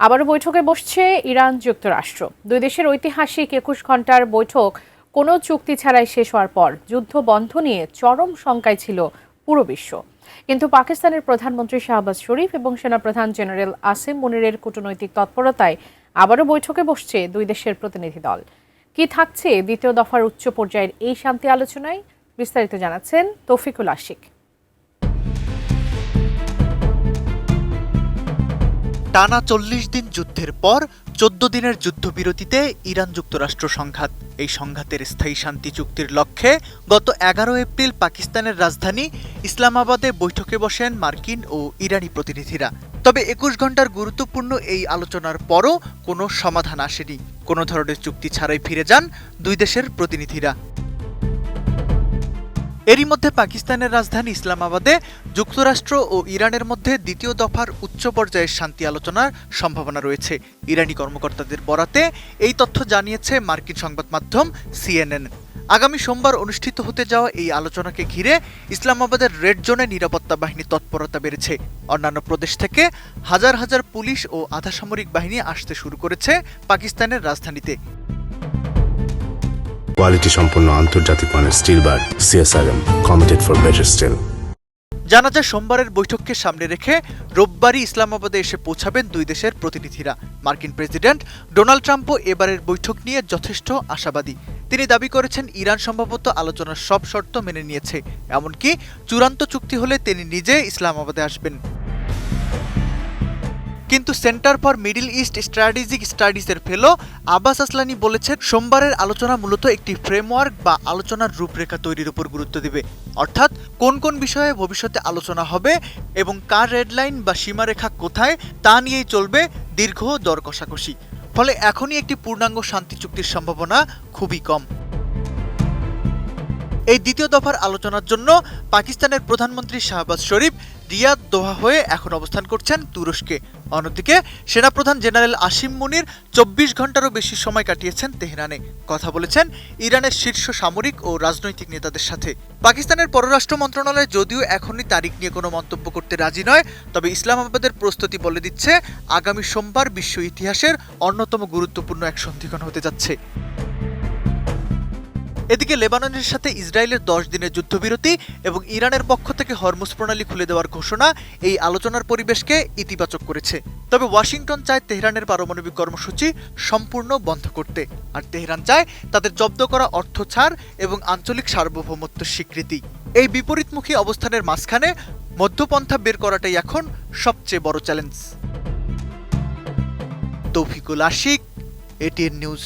আবারও বৈঠকে বসছে ইরান যুক্তরাষ্ট্র। দুই দেশের ঐতিহাসিক ২১ ঘণ্টার বৈঠক কোনো চুক্তি ছাড়াই শেষ হওয়ার পর যুদ্ধ বন্ধ নিয়ে চরম শঙ্কায় ছিল পুরো বিশ্ব। কিন্তু পাকিস্তানের প্রধানমন্ত্রী শাহবাজ শরীফ এবং সেনাপ্রধান জেনারেল আসিম মুনিরের কূটনৈতিক তৎপরতায় আবারও বৈঠকে বসছে দুই দেশের প্রতিনিধি দল। কি থাকছে দ্বিতীয় দফার উচ্চ পর্যায়ের এই শান্তি আলোচনায়, বিস্তারিত জানাচ্ছেন তৌফিকুল আশিক। টানা ৪০ দিন যুদ্ধের পর ১৪ দিনের যুদ্ধবিরতিতে ইরান যুক্তরাষ্ট্র সংঘাত। এই সংঘাতের স্থায়ী শান্তি চুক্তির লক্ষ্যে গত ১১ এপ্রিল পাকিস্তানের রাজধানী ইসলামাবাদে বৈঠকে বসেন মার্কিন ও ইরানি প্রতিনিধিরা। তবে ২১ ঘণ্টার গুরুত্বপূর্ণ এই আলোচনার পরও কোনো সমাধান আসেনি। কোনো ধরনের চুক্তি ছাড়াই ফিরে যান দুই দেশের প্রতিনিধিরা। এরই মধ্যে পাকিস্তানের রাজধানী ইসলামাবাদে যুক্তরাষ্ট্র ও ইরানের মধ্যে দ্বিতীয় দফার উচ্চ পর্যায়ের শান্তি আলোচনার সম্ভাবনা রয়েছে। ইরানি কর্মকর্তাদের বরাতে এই তথ্য জানিয়েছে মার্কিন সংবাদ মাধ্যম CNN। আগামী সোমবার অনুষ্ঠিত হতে যাওয়া এই আলোচনাকে ঘিরে ইসলামাবাদের রেড জোনে নিরাপত্তা বাহিনীর তৎপরতা বেড়েছে। অন্যান্য প্রদেশ থেকে হাজার হাজার পুলিশ ও আধাসামরিক বাহিনী আসতে শুরু করেছে পাকিস্তানের রাজধানীতে। কোয়ালিটি সম্পন্ন আন্তর্জাতিক মানের still bar CSRM, committed for better still. জানা যায় সোমবারের বৈঠককে সামনে রেখে রোববারই ইসলামাবাদে এসে পৌঁছাবেন দুই দেশের প্রতিনিধিরা। মার্কিন প্রেসিডেন্ট ডোনাল্ড ট্রাম্পও এবারের বৈঠক নিয়ে যথেষ্ট আশাবাদী। তিনি দাবি করেছেন ইরান সম্ভবত আলোচনার সব শর্ত মেনে নিয়েছে, এমনকি চূড়ান্ত চুক্তি হলে তিনি নিজে ইসলামাবাদে আসবেন। কিন্তু Centre for Middle East Strategic স্টাডিজের ফেলো আব্বাস আসলানি বলেছেন, সোমবারের আলোচনা মূলত একটি ফ্রেমওয়ার্ক বা আলোচনার রূপরেখা তৈরির উপর গুরুত্ব দেবে। অর্থাৎ কোন কোন বিষয়ে ভবিষ্যতে আলোচনা হবে এবং কার রেডলাইন বা সীমারেখা কোথায় তা নিয়েই চলবে দীর্ঘ দর কষাকষি। ফলে এখনই একটি পূর্ণাঙ্গ শান্তি চুক্তির সম্ভাবনা খুবই কম। এই দ্বিতীয় দফার আলোচনার জন্য পাকিস্তানের প্রধানমন্ত্রী শাহবাজ শরীফ রিয়াদ, দোহা হয়ে এখন অবস্থান করছেন তুরস্কে। অন্যদিকে সেনাপ্রধান জেনারেল আসিম মুনির ২৪ ঘণ্টারও বেশি সময় কাটিয়েছেন তেহরানে। কথা বলেছেন ইরানের শীর্ষ সামরিক ও রাজনৈতিক নেতাদের সাথে। পাকিস্তানের পররাষ্ট্র মন্ত্রণালয় যদিও এখনই তারিখ নিয়ে কোনো মন্তব্য করতে রাজি নয়, তবে ইসলামাবাদের প্রস্তুতি বলে দিচ্ছে আগামী সোমবার বিশ্ব ইতিহাসের অন্যতম গুরুত্বপূর্ণ এক সন্ধিক্ষণ হতে যাচ্ছে। এদিকে লেবাননের সাথে ইসরায়েলের ১০ দিনের যুদ্ধবিরতি এবং ইরানের পক্ষ থেকে হরমুজ প্রণালী খুলে দেওয়ার ঘোষণা এই আলোচনার পরিবেশকে ইতিবাচক করেছে। তবে ওয়াশিংটন চায় তেহরানের পারমাণবিক কর্মসূচি সম্পূর্ণ বন্ধ করতে, আর তেহরান চায় তাদের জব্দ করা অর্থ ছাড় এবং আঞ্চলিক সার্বভৌমত্ব স্বীকৃতি। এই বিপরীতমুখী অবস্থানের মাঝখানে মধ্যপন্থা বের করাটাই এখন সবচেয়ে বড় challenge. Tawfiqul Ashik, ATN news.